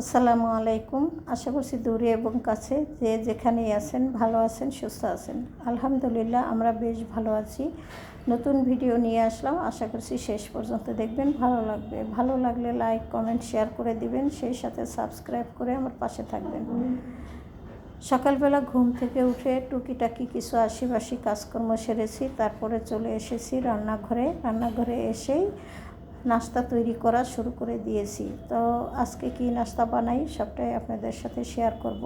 আসসালামু আলাইকুম। আশা করছি দূরে এবং কাছে যে যেখানেই আছেন ভালো আছেন, সুস্থ আছেন। আলহামদুলিল্লাহ আমরা বেশ ভালো আছি। নতুন ভিডিও নিয়ে আসলাম, আশা করছি শেষ পর্যন্ত দেখবেন, ভালো লাগবে। ভালো লাগলে লাইক কমেন্ট শেয়ার করে দিবেন, সেই সাথে সাবস্ক্রাইব করে আমার পাশে থাকবেন। সকালবেলা ঘুম থেকে উঠে টুকিটাকি কিছু আশিবাসি কাজকর্ম সেরেছি, তারপরে চলে এসেছি রান্নাঘরে এসেই নাস্তা তৈরি করা শুরু করে দিয়েছি। তো আজকে কি নাস্তা বানাই সবটাই আপনাদের সাথে শেয়ার করব।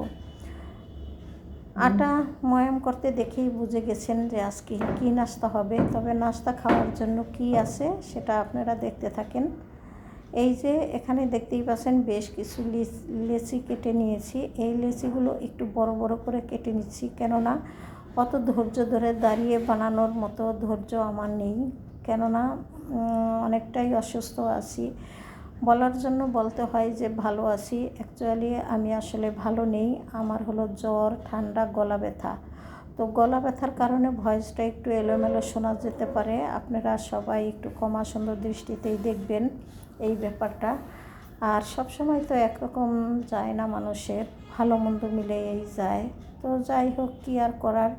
আটা ময়াম করতে দেখেই বুঝে গেছেন যে আজকে কি নাস্তা হবে। তবে নাস্তা খাওয়ার জন্য কি আছে সেটা আপনারা দেখতে থাকেন। এই যে এখানে দেখতেই পাচ্ছেন বেশ কিছু লেচি কেটে নিয়েছি। এই লেচিগুলো একটু বড় বড় করে কেটে নিচ্ছি, কেননা অত ধৈর্য ধরে দাঁড়িয়ে বানানোর মতো ধৈর্য আমার নেই। কেননা অনেকটাই অসুস্থ আছি। বলার জন্য বলতে হয় যে ভালো আছি, অ্যাকচুয়ালি আমি আসলে ভালো নেই। আমার হলো জ্বর, ঠান্ডা, গলা ব্যথা। তো গলা ব্যথার কারণে ভয়েসটা একটু এলোমেলো শোনা যেতে পারে। আপনারা সবাই একটু ক্ষমা সুন্দর দৃষ্টিতেই দেখবেন এই ব্যাপারটা। আর সব সময় তো একরকম যায় না মানুষের, ভালো মন্দ মিলেই যায়। তো যাই হোক, কী আর করার,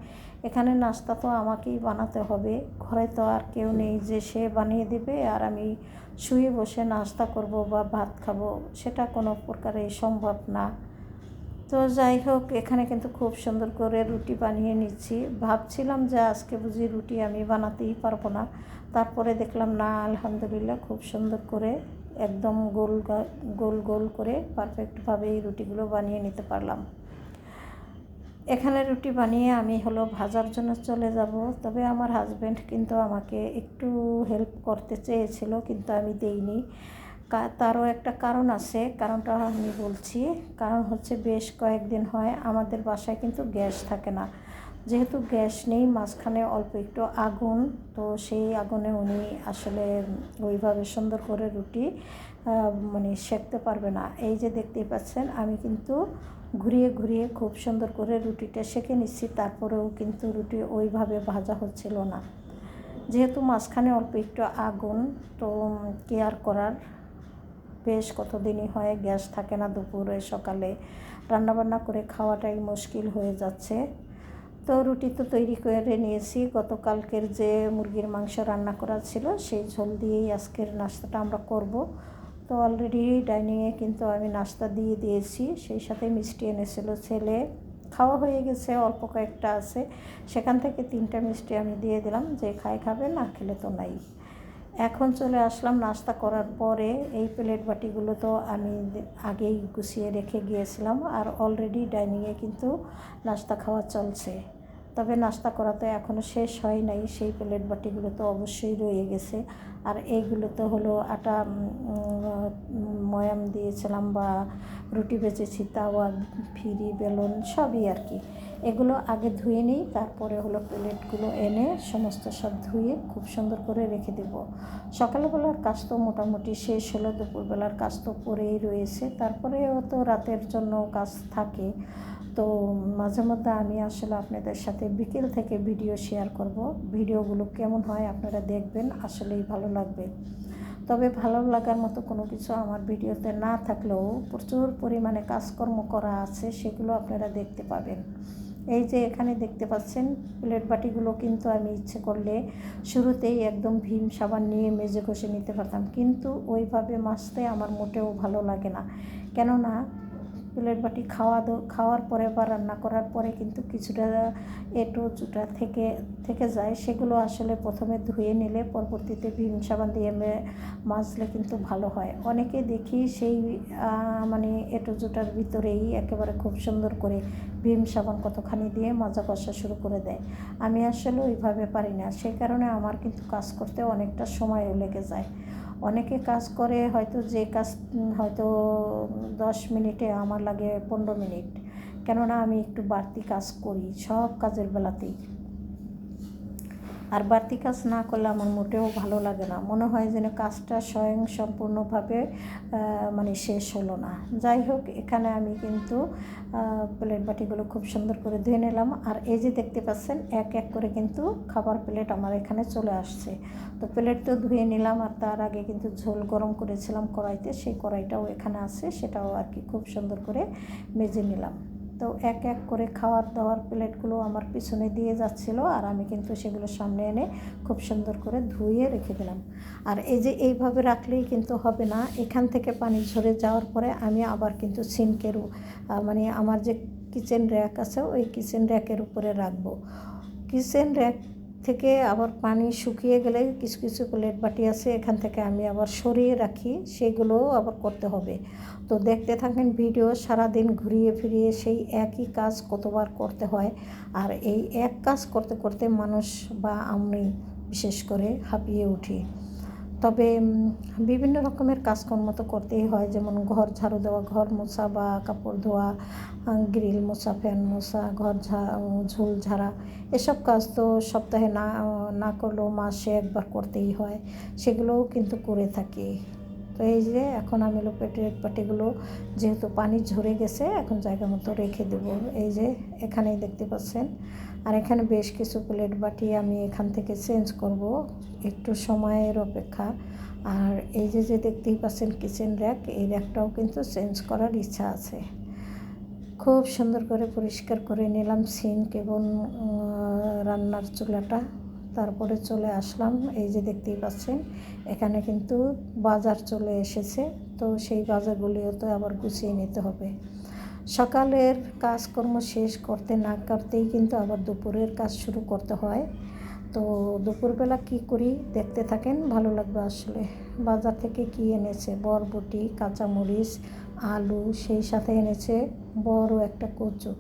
এখানে নাস্তা তো আমাকেই বানাতে হবে। ঘরে তো আর কেউ নেই যে সে বানিয়ে দেবে আর আমি শুয়ে বসে নাস্তা করব বা ভাত খাবো, সেটা কোনো প্রকারেই সম্ভব না। তো যাই হোক, এখানে কিন্তু খুব সুন্দর করে রুটি বানিয়ে নিচ্ছি। ভাবছিলাম যে আজকে বুঝি রুটি আমি বানাতেই পারবো না, তারপরে দেখলাম না, আলহামদুলিল্লাহ খুব সুন্দর করে একদম গোল গোল করে পারফেক্টভাবে এই রুটিগুলো বানিয়ে নিতে পারলাম। এখানে রুটি বানিয়ে আমি ভাজার জন্য চলে যাব। তবে আমার হাজব্যান্ড কিন্তু আমাকে একটু হেল্প করতে চেয়েছিল, কিন্তু আমি দেইনি। তারও একটা কারণ আছে, কারণটা আমি বলছি। কারণ হচ্ছে বেশ কয়েকদিন হয় আমাদের বাসায় কিন্তু গ্যাস থাকে না। যেহেতু গ্যাস নেই, মাঝখানে অল্প একটু আগুন, তো সেই আগুনে উনি আসলে ওইভাবে সুন্দর করে রুটি সেঁকতে পারবে না। এই যে দেখতেই পাচ্ছেন, আমি কিন্তু ঘুরিয়ে ঘুরিয়ে খুব সুন্দর করে রুটিটা সেঁকে নিচ্ছি, তারপরেও কিন্তু রুটি ওইভাবে ভাজা হচ্ছিল না। যেহেতু মাঝখানে অল্প একটু আগুন, তো কেয়ার করার, বেশ কতদিনই হয় গ্যাস থাকে না, দুপুরে সকালে রান্নাবান্না করে খাওয়াটাই মুশকিল হয়ে যাচ্ছে। তো রুটি তো তৈরি করে নিয়েছি। গতকালকের যে মুরগির মাংস রান্না করা ছিল সেই ঝোল দিয়েই আজকের নাস্তাটা আমরা করব। তো অলরেডি ডাইনিংয়ে কিন্তু আমি নাস্তা দিয়ে দিয়েছি, সেই সাথে মিষ্টি এনেছিল ছেলে। খাওয়া হয়ে গেছে, অল্প কয়েকটা আছে, সেখান থেকে 3টা মিষ্টি আমি দিয়ে দিলাম, যে খাবে, না খেলে তো নাই। এখন চলে আসলাম নাস্তা করার পরে। এই প্লেট বাটিগুলো তো আমি আগেই গুছিয়ে রেখে গিয়েছিলাম, আর অলরেডি ডাইনিংয়ে কিন্তু নাস্তা খাওয়া চলছে। তবে নাস্তা করা তো এখনও শেষ হয় নাই, সেই প্লেট বাটিগুলো তো অবশ্যই রয়ে গেছে। আর এইগুলো তো আটা ময়াম দিয়েছিলাম, বা রুটি বেচেছি, তাওয়া, ফিরি, বেলুন সবই আর কি। এগুলো আগে ধুয়ে নিই, তারপরে প্লেটগুলো এনে সমস্ত সব ধুয়ে খুব সুন্দর করে রেখে দেব। সকালবেলার কাজ তো মোটামুটি শেষ হলো, দুপুরবেলার কাজ তো পড়েই রয়েছে, তারপরেও তো রাতের জন্য কাজ থাকে। তো মাঝে মধ্যে আমি আসলে আপনাদের সাথে বিকেল থেকে ভিডিও শেয়ার করব। ভিডিওগুলো কেমন হয় আপনারা দেখবেন, আসলেই ভালো লাগবে। তবে ভালো লাগার মতো কোনো কিছু আমার ভিডিওতে না থাকলেও প্রচুর পরিমাণে কাজকর্ম করা আছে, সেগুলো আপনারা দেখতে পাবেন। এই যে এখানে দেখতে পাচ্ছেন প্লেট বাটিগুলো কিন্তু আমি ইচ্ছে করলে শুরুতেই একদম ভীম সাবান নিয়ে মেজে ঘষে নিতে পারতাম, কিন্তু ওইভাবে মাজতে আমার মোটেও ভালো লাগে না। কেননা প্লেট বাটি খাওয়ার পরে বা রান্না করার পরে কিন্তু কিছুটা এঁটো জুটা থেকে যায়, সেগুলো আসলে প্রথমে ধুয়ে নিলে পরবর্তীতে ভীম সাবান দিয়ে মাজলে কিন্তু ভালো হয়। অনেকে দেখি সেই এঁটো জুটার ভিতরেই একেবারে খুব সুন্দর করে ভীম সাবান কতখানি দিয়ে মাজা কষা শুরু করে দেয়। আমি আসলে ওইভাবে পারি না, সেই কারণে আমার কিন্তু কাজ করতে অনেকটা সময়ও লেগে যায়। অনেকে কাজ করে হয়তো, যে কাজ হয়তো 10 মিনিটে আমার লাগে 15 মিনিট, কেননা আমি একটু বাড়তি কাজ করি সব কাজের বেলাতেই। আর বাড়তি কাজ না করলে আমার মোটেও ভালো লাগে না, মনে হয় যেন কাজটা স্বয়ং সম্পূর্ণভাবে মানে শেষ হলো না। যাই হোক, এখানে আমি কিন্তু প্লেট বাটিগুলো খুব সুন্দর করে ধুয়ে নিলাম। আর এই যে দেখতে পাচ্ছেন এক এক করে কিন্তু খাবার প্লেট আমার এখানে চলে আসছে। তো প্লেট তো ধুয়ে নিলাম, আর তার আগে কিন্তু ঝোল গরম করেছিলাম কড়াইতে, সেই কড়াইটাও এখানে আছে, সেটাও আর কি খুব সুন্দর করে মেজে নিলাম। তো এক এক করে খাওয়ার দাওয়ার প্লেটগুলো আমার পিছনে দিয়ে যাচ্ছিলো, আর আমি কিন্তু সেগুলো সামনে এনে খুব সুন্দর করে ধুয়ে রেখে দিলাম। আর এই যে এইভাবে রাখলেই কিন্তু হবে না, এখান থেকে পানি ঝরে যাওয়ার পরে আমি আবার কিন্তু সিঙ্কের মানে আমার যে কিচেন র্যাক আছে ওই কিচেন র্যাকের উপরে রাখবো। কিচেন র্যাক থেকে আবার পানি শুকিয়ে গেলে কিছু কিছু প্লেট বাটি আছে এখান থেকে আমি আবার সরিয়ে রাখি, সেগুলোও আবার করতে হবে। তো দেখতে থাকেন ভিডিও, সারাদিন ঘুরিয়ে ফিরিয়ে সেই একই কাজ কতবার করতে হয়। আর এই এক কাজ করতে করতে মানুষ বা আমি বিশেষ করে হাঁপিয়ে উঠি। তবে বিভিন্ন রকমের কাজকর্ম তো করতেই হয়, যেমন ঘর ঝাড়ু দেওয়া, ঘর মোছা বা কাপড় ধোয়া, গ্রিল মোছা, ফ্যান মোছা, ঝুল ঝাড়া, এসব কাজ তো সপ্তাহে না না করলেও মাসে একবার করতেই হয়, সেগুলোও কিন্তু করে থাকি। তো এই যে এখন আমি প্লেট বাটিগুলো যেহেতু পানি ঝরে গেছে, এখন জায়গা মতো রেখে দেবো। এই যে এখানেই দেখতে পাচ্ছেন, আর এখানে বেশ কিছু প্লেট বাটি আমি এখান থেকে চেঞ্জ করব, একটু সময়ের অপেক্ষা। আর এই যে দেখতেই পাচ্ছেন কিচেন র্যাক, এই র্যাকটাও কিন্তু চেঞ্জ করার ইচ্ছা আছে। খুব সুন্দর করে পরিষ্কার করে নিলাম সিঙ্ক এবং রান্নার চুলাটা। তারপরে চলে আসলাম, এই যে দেখতেই পাচ্ছেন এখানে কিন্তু বাজার চলে এসেছে। তো সেই বাজারগুলিও তো আবার গুছিয়ে নিতে হবে। সকালের কাজকর্ম শেষ করতে না করতেই কিন্তু আবার দুপুরের কাজ শুরু করতে হয়। তো দুপুরবেলা কি করি দেখতে থাকেন, ভালো লাগবে আসলে। বাজার থেকে কি এনেছে, বরবটি, কাঁচামরিচ, আলু, সেই সাথে এনেছে বড় একটা কচু।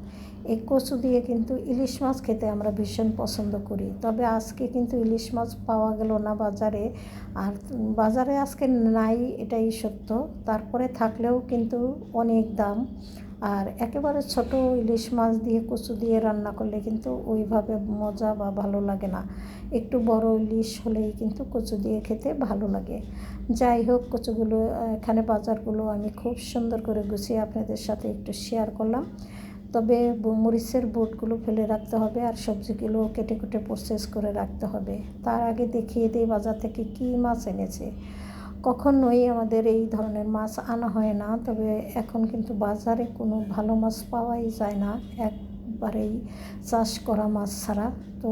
এই কচু দিয়ে কিন্তু ইলিশ মাছ খেতে আমরা ভীষণ পছন্দ করি। তবে আজকে কিন্তু ইলিশ মাছ পাওয়া গেল না বাজারে, আর বাজারে আজকে নাই এটাই সত্য। তারপরে থাকলেও কিন্তু অনেক দাম। আর একেবারে ছোট ইলিশ মাছ দিয়ে কচু দিয়ে রান্না করলে কিন্তু ওইভাবে মজা বা ভালো লাগে না, একটু বড় ইলিশ হলেই কিন্তু কচু দিয়ে খেতে ভালো লাগে। যাই হোক, কচুগুলো এখানে বাজারগুলো আমি খুব সুন্দর করে গুছিয়ে আপনাদের সাথে একটু শেয়ার করলাম। তবে মরিচের বোটগুলো ফেলে রাখতে হবে, আর সবজিগুলো কেটে কেটে প্রসেস করে রাখতে হবে। তার আগে দেখিয়ে দিই বাজার থেকে কী মাছ এনেছে। কখনোই আমাদের এই ধরনের মাছ আনা হয় না, তবে এখন কিন্তু বাজারে কোনো ভালো মাছ পাওয়াই যায় না, একবারেই চাষ করা মাছ ছাড়া। তো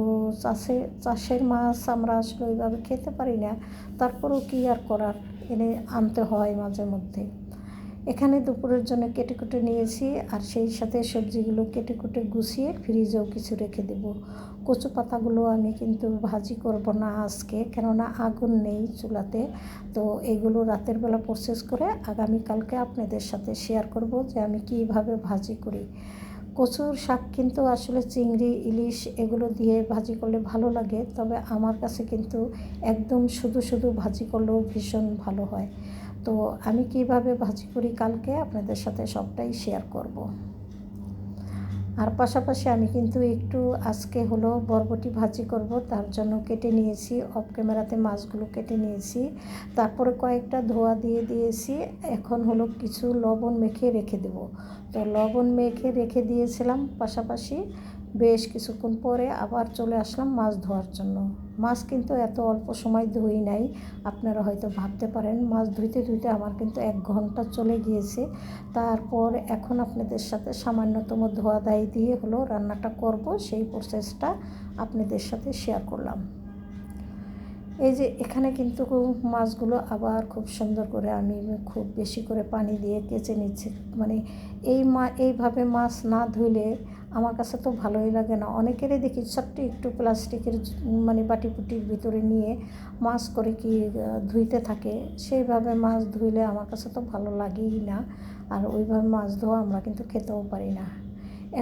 চাষের মাছ আমরা আসলে ওইভাবে খেতে পারি না, তারপরেও কী আর করার, এনে আনতে হয় মাঝে মধ্যে। এখানে দুপুরের জন্য কেটে কুটে নিয়েছি, আর সেই সাথে সবজিগুলো কেটে কুটে গুছিয়ে ফ্রিজেও কিছু রেখে দেব। কচু পাতাগুলো আমি কিন্তু ভাজি করব না আজকে, কেননা আগুন নেই চুলাতে। তো এগুলো রাতের বেলা প্রসেস করে আগামীকালকে আপনাদের সাথে শেয়ার করব যে আমি কীভাবে ভাজি করি। কচুর শাক কিন্তু আসলে চিংড়ি, ইলিশ এগুলো দিয়ে ভাজি করলে ভালো লাগে, তবে আমার কাছে কিন্তু একদম শুধু শুধু ভাজি করলেও ভীষণ ভালো হয়। তো আমি কিভাবে ভাজি করি কালকে আপনাদের সাথে সবটাই শেয়ার করব। আর পাশাপাশি আমি কিন্তু একটু আজকে হলো বরবটি ভাজি করব, তার জন্য কেটে নিয়েছি, অফ ক্যামেরাতে মাছগুলো কেটে নিয়েছি, তারপরে কয়েকটা ধোয়া দিয়ে দিয়েছি। এখন হলো কিছু লবণ মেখে রেখে দেব। তো লবণ মেখে রেখে দিয়েছিলাম, পাশাপাশি বেশ কিছুক্ষণ পরে আবার চলে আসলাম মাছ ধোয়ার জন্য। মাছ কিন্তু এত অল্প সময় ধুই নাই, আপনারা হয়তো ভাবতে পারেন। মাছ ধুইতে ধুইতে আমার কিন্তু 1 ঘন্টা চলে গিয়েছে। তারপর এখন আপনাদের সাথে সামান্যতম ধোয়া দাই দিয়ে হলো রান্নাটা করব, সেই প্রসেসটা আপনাদের সাথে শেয়ার করলাম। এই যে এখানে কিন্তু মাছগুলো আবার খুব সুন্দর করে আমি খুব বেশি করে পানি দিয়ে কেচে নিচ্ছি। মানে এইভাবে মাছ না ধুইলে আমার কাছে তো ভালোই লাগে না। অনেকেরই দেখি ছোট্ট একটু প্লাস্টিকের মানে বাটিপুটির ভিতরে নিয়ে মাছ করে কি ধুইতে থাকে, সেইভাবে মাছ ধুইলে আমার কাছে তো ভালো লাগেই না। আর ওইভাবে মাছ ধোয়া আমরা কিন্তু খেতেও পারি না।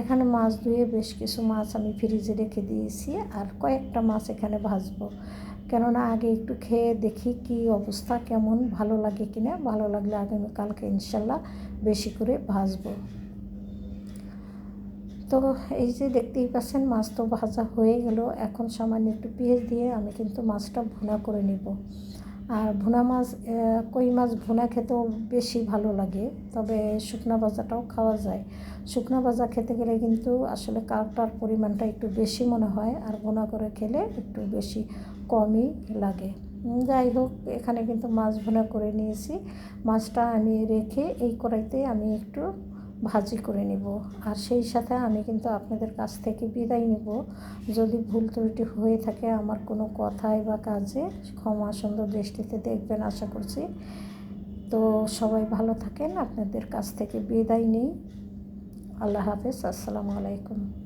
এখানে মাছ ধুয়ে বেশ কিছু মাছ আমি ফ্রিজে রেখে দিয়েছি, আর কয়েকটা মাছ এখানে ভাজবো, কেননা আগে একটু খেয়ে দেখি কি অবস্থা, কেমন ভালো লাগে কিনা। ভালো লাগলে আগামীকালকে ইনশাল্লাহ বেশি করে ভাজবো। তো এই যে দেখতেই পাচ্ছেন মাছ তো ভাজা হয়ে গেল। এখন সামান্য একটু পেঁয়াজ দিয়ে আমি কিন্তু মাছটা ভুনা করে নিব। আর ভুনা মাছ, কই মাছ ভুনা খেতেও বেশি ভালো লাগে, তবে শুকনা ভাজাটাও খাওয়া যায়। শুকনা ভাজা খেতে গেলে কিন্তু আসলে কাঁটার পরিমাণটা একটু বেশি মনে হয়, আর ভুনা করে খেলে একটু বেশি কমই লাগে। যাই হোক, এখানে কিন্তু মাছ ভুনা করে নিয়েছি। মাছটা আমি রেখে এই কড়াইতে আমি একটু ভাজি করে নেব। আর সেই সাথে আমি কিন্তু আপনাদের কাছ থেকে বিদায় নেব। যদি ভুল ত্রুটি হয়ে থাকে আমার কোনো কথায় বা কাজে, ক্ষমা সুন্দর দৃষ্টিতে দেখবেন আশা করছি। তো সবাই ভালো থাকেন, আপনাদের কাছ থেকে বিদায় নিই। আল্লাহ হাফেজ, আসসালামু আলাইকুম।